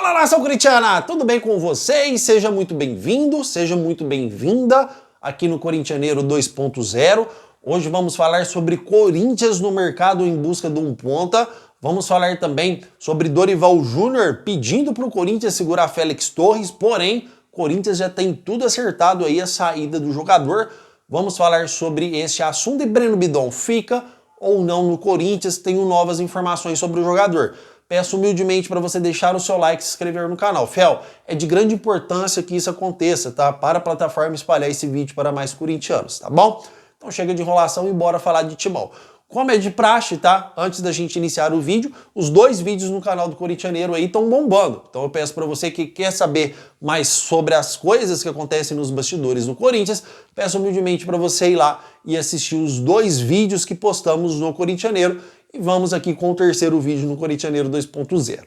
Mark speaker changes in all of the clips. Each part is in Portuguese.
Speaker 1: Fala, nação corintiana! Tudo bem com vocês? Seja muito bem-vindo, seja muito bem-vinda aqui no Corintianeiro 2.0. Hoje vamos falar sobre Corinthians no mercado em busca de um ponta. Vamos falar também sobre Dorival Júnior pedindo para o Corinthians segurar Félix Torres, porém, Corinthians já tem tudo acertado aí a saída do jogador. Vamos falar sobre esse assunto e Breno Bidon fica ou não no Corinthians, tenho novas informações sobre o jogador. Peço humildemente para você deixar o seu like e se inscrever no canal. Fel, é de grande importância que isso aconteça, tá? Para a plataforma espalhar esse vídeo para mais corintianos, tá bom? Então chega de enrolação e bora falar de timão. Como é de praxe, tá? Antes da gente iniciar o vídeo, os dois vídeos no canal do Corintianeiro aí estão bombando. Então eu peço para você que quer saber mais sobre as coisas que acontecem nos bastidores do Corinthians, peço humildemente para você ir lá e assistir os dois vídeos que postamos no Corintianeiro. E vamos aqui com o terceiro vídeo no Corintianeiro 2.0.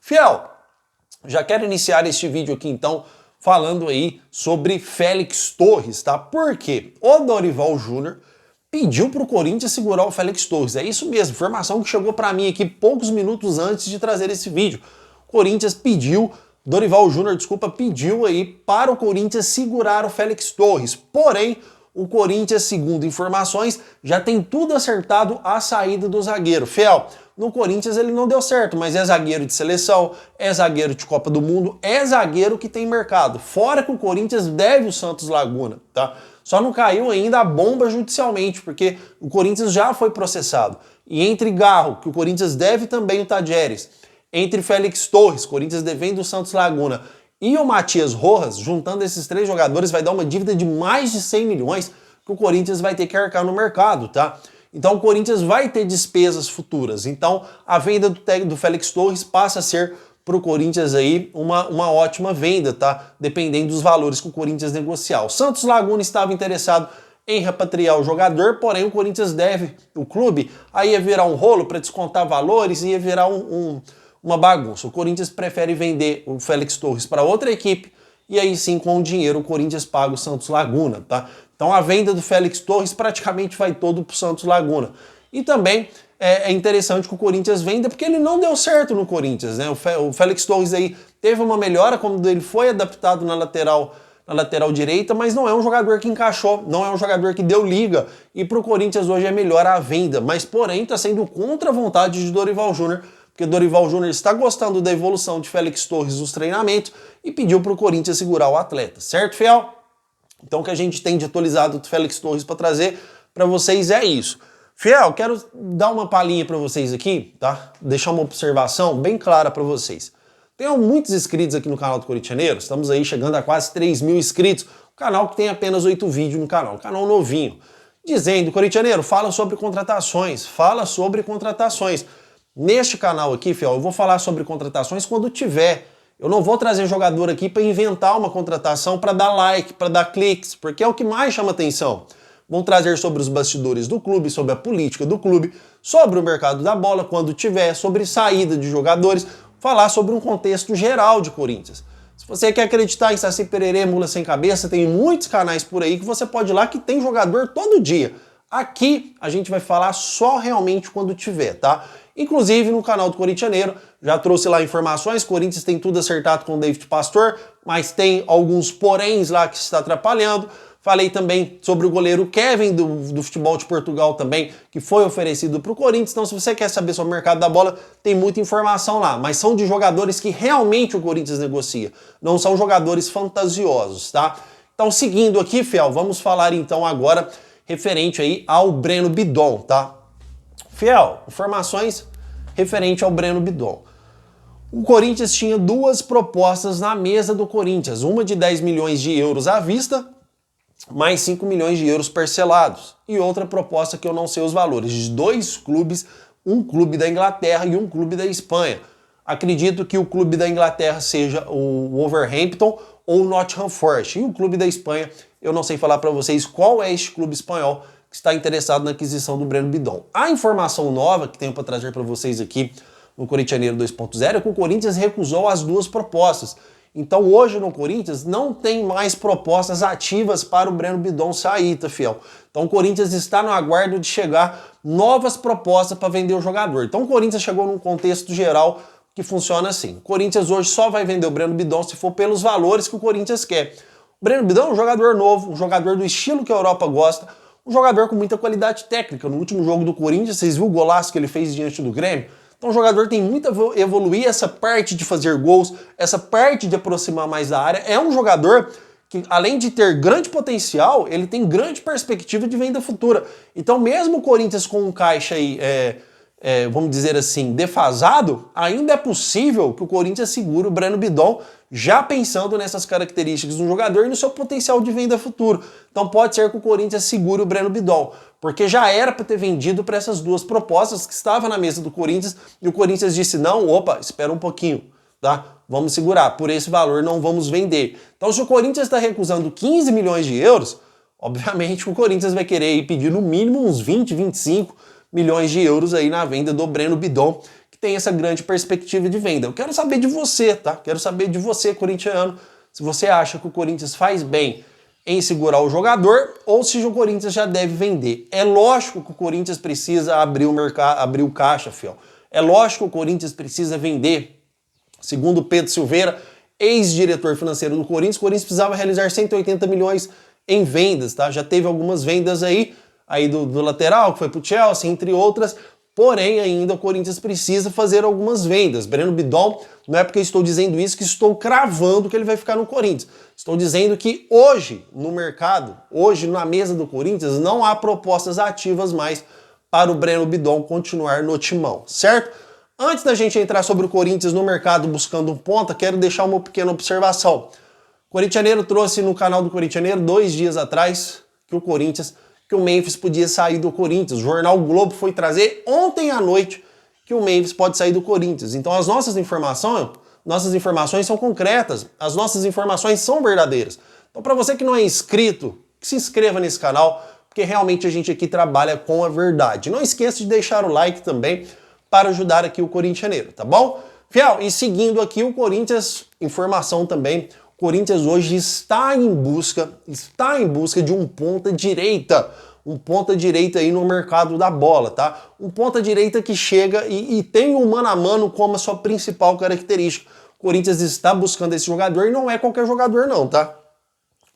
Speaker 1: Fiel, já quero iniciar este vídeo aqui então falando aí sobre Félix Torres, tá? Porque o Dorival Júnior pediu para o Corinthians segurar o Félix Torres. É isso mesmo, informação que chegou para mim aqui poucos minutos antes de trazer esse vídeo. Corinthians pediu, Dorival Júnior, desculpa, pediu aí para o Corinthians segurar o Félix Torres. Porém, o Corinthians, segundo informações, já tem tudo acertado a saída do zagueiro. Fiel, no Corinthians ele não deu certo, mas é zagueiro de seleção, é zagueiro de Copa do Mundo, é zagueiro que tem mercado. Fora que o Corinthians deve o Santos Laguna, tá? Só não caiu ainda a bomba judicialmente, porque o Corinthians já foi processado. E entre Garro, que o Corinthians deve também o Tadjeres, entre Félix Torres, Corinthians devendo o Santos Laguna, e o Matias Rojas, juntando esses três jogadores, vai dar uma dívida de mais de 100 milhões que o Corinthians vai ter que arcar no mercado, tá? Então o Corinthians vai ter despesas futuras. Então a venda do Félix Torres passa a ser para o Corinthians aí uma ótima venda, tá? Dependendo dos valores que o Corinthians negociar. O Santos Laguna estava interessado em repatriar o jogador, porém o Corinthians deve, o clube, aí ia virar um rolo para descontar valores, ia virar uma bagunça. O Corinthians prefere vender o Félix Torres para outra equipe e aí sim, com o dinheiro, o Corinthians paga o Santos Laguna, tá? Então a venda do Félix Torres praticamente vai todo pro Santos Laguna. E também é interessante que o Corinthians venda, porque ele não deu certo no Corinthians, né? O Félix Torres aí teve uma melhora quando ele foi adaptado na lateral direita, mas não é um jogador que encaixou, não é um jogador que deu liga. E pro Corinthians hoje é melhor a venda, mas porém está sendo contra a vontade de Dorival Júnior, porque Dorival Júnior está gostando da evolução de Félix Torres nos treinamentos e pediu para o Corinthians segurar o atleta, certo, Fiel? Então o que a gente tem de atualizado do Félix Torres para trazer para vocês é isso. Fiel, quero dar uma palhinha para vocês aqui, tá? Deixar uma observação bem clara para vocês. Tenho muitos inscritos aqui no canal do Corintianeiro, estamos aí chegando a quase 3 mil inscritos, um canal que tem apenas 8 vídeos no canal, um canal novinho. Dizendo, Corintianeiro, fala sobre contratações, fala sobre contratações. Neste canal aqui, Fiel, eu vou falar sobre contratações quando tiver. Eu não vou trazer jogador aqui para inventar uma contratação para dar like, para dar cliques, porque é o que mais chama atenção. Vou trazer sobre os bastidores do clube, sobre a política do clube, sobre o mercado da bola quando tiver, sobre saída de jogadores, falar sobre um contexto geral de Corinthians. Se você quer acreditar em Saci Pererê, Mula Sem Cabeça, tem muitos canais por aí que você pode ir lá que tem jogador todo dia. Aqui a gente vai falar só realmente quando tiver, tá? Inclusive no canal do Corintianeiro, já trouxe lá informações, Corinthians tem tudo acertado com o David Pastor, mas tem alguns poréns lá que está atrapalhando. Falei também sobre o goleiro Kevin do futebol de Portugal também, que foi oferecido para o Corinthians. Então se você quer saber sobre o mercado da bola, tem muita informação lá, mas são de jogadores que realmente o Corinthians negocia, não são jogadores fantasiosos, tá? Então seguindo aqui, Fiel, vamos falar então agora referente aí ao Breno Bidon, tá? Fiel, informações referente ao Breno Bidon. O Corinthians tinha duas propostas na mesa do Corinthians, uma de 10 milhões de euros à vista, mais 5 milhões de euros parcelados, e outra proposta que eu não sei os valores, de dois clubes, um clube da Inglaterra e um clube da Espanha. Acredito que o clube da Inglaterra seja o Wolverhampton ou o Nottingham Forest, e o clube da Espanha, eu não sei falar para vocês qual é este clube espanhol que está interessado na aquisição do Breno Bidon. A informação nova que tenho para trazer para vocês aqui no Corintianeiro 2.0 é que o Corinthians recusou as duas propostas. Então hoje no Corinthians não tem mais propostas ativas para o Breno Bidon sair, tá, Fiel? Então o Corinthians está no aguardo de chegar novas propostas para vender o jogador. Então o Corinthians chegou num contexto geral que funciona assim. O Corinthians hoje só vai vender o Breno Bidon se for pelos valores que o Corinthians quer. O Breno Bidon é um jogador novo, um jogador do estilo que a Europa gosta, um jogador com muita qualidade técnica. No último jogo do Corinthians, vocês viram o golaço que ele fez diante do Grêmio? Então o jogador tem muito a evoluir essa parte de fazer gols, essa parte de aproximar mais da área. É um jogador que, além de ter grande potencial, ele tem grande perspectiva de venda futura. Então mesmo o Corinthians com um caixa aí, vamos dizer assim, defasado, ainda é possível que o Corinthians segure o Breno Bidon, já pensando nessas características do jogador e no seu potencial de venda futuro. Então pode ser que o Corinthians segure o Breno Bidon, porque já era para ter vendido para essas duas propostas que estavam na mesa do Corinthians e o Corinthians disse não, opa, espera um pouquinho, tá? Vamos segurar, por esse valor não vamos vender. Então se o Corinthians está recusando 15 milhões de euros, obviamente o Corinthians vai querer ir pedir no mínimo uns 20, 25 milhões de euros aí na venda do Breno Bidon, que tem essa grande perspectiva de venda. Eu quero saber de você, tá? Quero saber de você, corintiano, se você acha que o Corinthians faz bem em segurar o jogador ou se o Corinthians já deve vender. É lógico que o Corinthians precisa abrir o mercado, abrir o caixa, fiel. É lógico que o Corinthians precisa vender. Segundo Pedro Silveira, ex-diretor financeiro do Corinthians, o Corinthians precisava realizar 180 milhões em vendas, tá? Já teve algumas vendas aí do lateral, que foi pro Chelsea, entre outras, porém ainda o Corinthians precisa fazer algumas vendas. Breno Bidon, não é porque eu estou dizendo isso que estou cravando que ele vai ficar no Corinthians. Estou dizendo que hoje, no mercado, hoje na mesa do Corinthians, não há propostas ativas mais para o Breno Bidon continuar no timão, certo? Antes da gente entrar sobre o Corinthians no mercado buscando um ponta, quero deixar uma pequena observação. O Corintianeiro trouxe no canal do Corintianeiro 2 dias atrás que o Memphis podia sair do Corinthians. O jornal o Globo foi trazer ontem à noite que o Memphis pode sair do Corinthians. Então as nossas informações são concretas, as nossas informações são verdadeiras. Então para você que não é inscrito, se inscreva nesse canal, porque realmente a gente aqui trabalha com a verdade. Não esqueça de deixar o like também para ajudar aqui o Corintianeiro, tá bom? Fiel, e seguindo aqui o Corinthians, informação também, o Corinthians hoje está em busca de um ponta-direita aí no mercado da bola, tá? Um ponta-direita que chega e tem o mano a mano como a sua principal característica. O Corinthians está buscando esse jogador e não é qualquer jogador não, tá?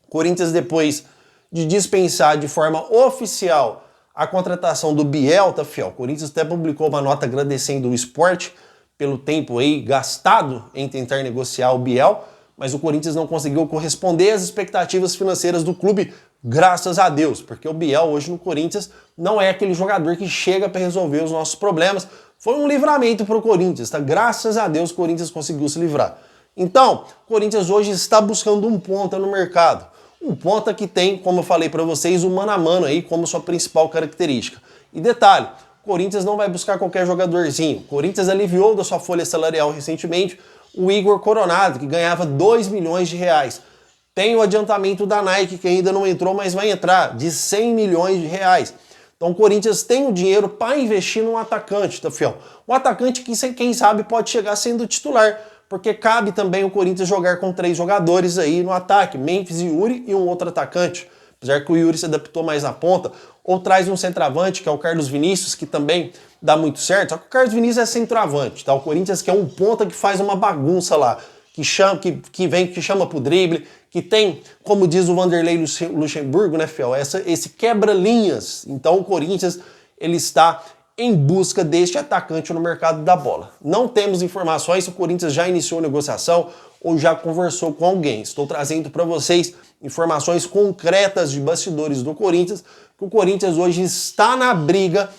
Speaker 1: O Corinthians, depois de dispensar de forma oficial a contratação do Biel, tá, fiel? O Corinthians até publicou uma nota agradecendo o Sport pelo tempo aí gastado em tentar negociar o Biel, mas o Corinthians não conseguiu corresponder às expectativas financeiras do clube, graças a Deus, porque o Biel hoje no Corinthians não é aquele jogador que chega para resolver os nossos problemas. Foi um livramento para o Corinthians, tá? Graças a Deus o Corinthians conseguiu se livrar. Então, o Corinthians hoje está buscando um ponta no mercado. Um ponta que tem, como eu falei para vocês, o mano a mano aí como sua principal característica. E detalhe, o Corinthians não vai buscar qualquer jogadorzinho. O Corinthians aliviou da sua folha salarial recentemente o Igor Coronado, que ganhava 2 milhões de reais. Tem o adiantamento da Nike, que ainda não entrou, mas vai entrar, de 100 milhões de reais. Então o Corinthians tem o dinheiro para investir num atacante, tá, fiel? Um atacante que, quem sabe, pode chegar sendo titular, porque cabe também o Corinthians jogar com 3 jogadores aí no ataque, Memphis e Yuri e um outro atacante. Apesar que o Yuri se adaptou mais na ponta, ou traz um centroavante, que é o Carlos Vinícius, que também dá muito certo, só que o Carlos Vinícius é centroavante, tá? O Corinthians quer um ponta que faz uma bagunça lá, que chama pro drible, que tem, como diz o Vanderlei Luxemburgo, né, fiel, esse quebra-linhas. Então o Corinthians, ele está em busca deste atacante no mercado da bola. Não temos informações se o Corinthians já iniciou a negociação ou já conversou com alguém. Estou trazendo para vocês informações concretas de bastidores do Corinthians, que o Corinthians hoje está na briga,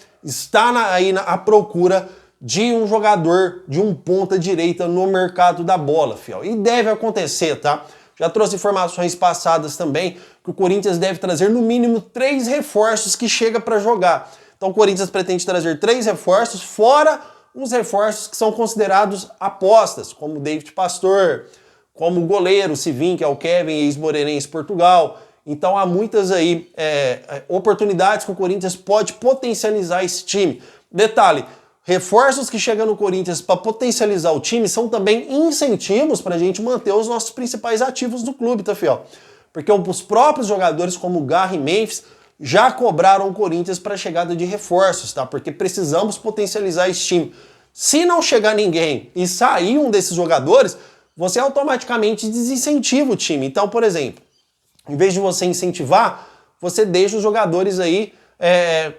Speaker 1: à procura de um jogador, de um ponta direita no mercado da bola, fiel. E deve acontecer, tá? Já trouxe informações passadas também que o Corinthians deve trazer no mínimo 3 reforços que chega para jogar. Então o Corinthians pretende trazer 3 reforços, fora uns reforços que são considerados apostas, como o David Pastor, como o goleiro Sivin, que é o Kevin, ex-Moreirense Portugal. Então há muitas aí oportunidades que o Corinthians pode potencializar esse time. Detalhe, reforços que chegam no Corinthians para potencializar o time são também incentivos para a gente manter os nossos principais ativos do clube, tá, fiel? Porque os próprios jogadores como o Garra e Memphis já cobraram o Corinthians para a chegada de reforços, tá? Porque precisamos potencializar esse time. Se não chegar ninguém e sair um desses jogadores, você automaticamente desincentiva o time. Então, por exemplo, em vez de você incentivar, você deixa os jogadores aí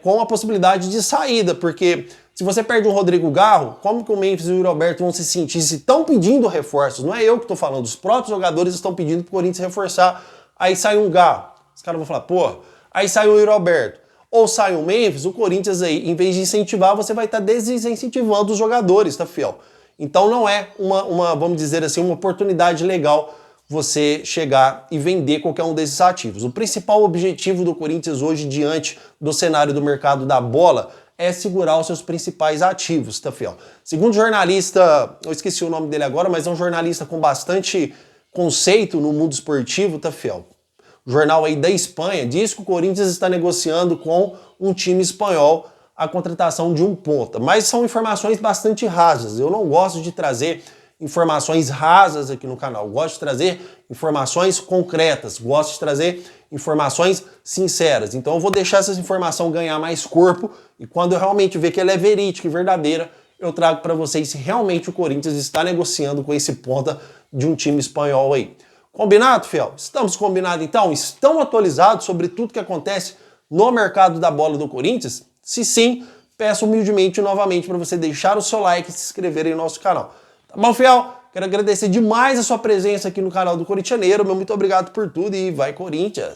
Speaker 1: com a possibilidade de saída, porque se você perde um Rodrigo Garro, como que o Memphis e o Yuri Alberto vão se sentir se estão pedindo reforços? Não é eu que estou falando, os próprios jogadores estão pedindo para o Corinthians reforçar. Aí sai um Garro, os caras vão falar, pô, aí sai o Yuri Alberto, ou sai o Memphis, o Corinthians aí, em vez de incentivar, você vai estar desincentivando os jogadores, tá, fiel? Então não é vamos dizer assim, uma oportunidade legal você chegar e vender qualquer um desses ativos. O principal objetivo do Corinthians hoje, diante do cenário do mercado da bola, é segurar os seus principais ativos, tá, fiel? Segundo jornalista, eu esqueci o nome dele agora, mas é um jornalista com bastante conceito no mundo esportivo, tá, fiel? O jornal aí da Espanha diz que o Corinthians está negociando com um time espanhol a contratação de um ponta, mas são informações bastante rasas. Eu não gosto de trazer informações rasas aqui no canal, gosto de trazer informações concretas, gosto de trazer informações sinceras. Então eu vou deixar essa informação ganhar mais corpo e quando eu realmente ver que ela é verídica e verdadeira, eu trago para vocês se realmente o Corinthians está negociando com esse ponta de um time espanhol aí. Combinado, fiel? Estamos combinados então? Estão atualizados sobre tudo que acontece no mercado da bola do Corinthians? Se sim, peço humildemente novamente para você deixar o seu like e se inscrever em nosso canal. Tá bom, fiel? Quero agradecer demais a sua presença aqui no canal do Corintianeiro. Meu muito obrigado por tudo e vai Corinthians!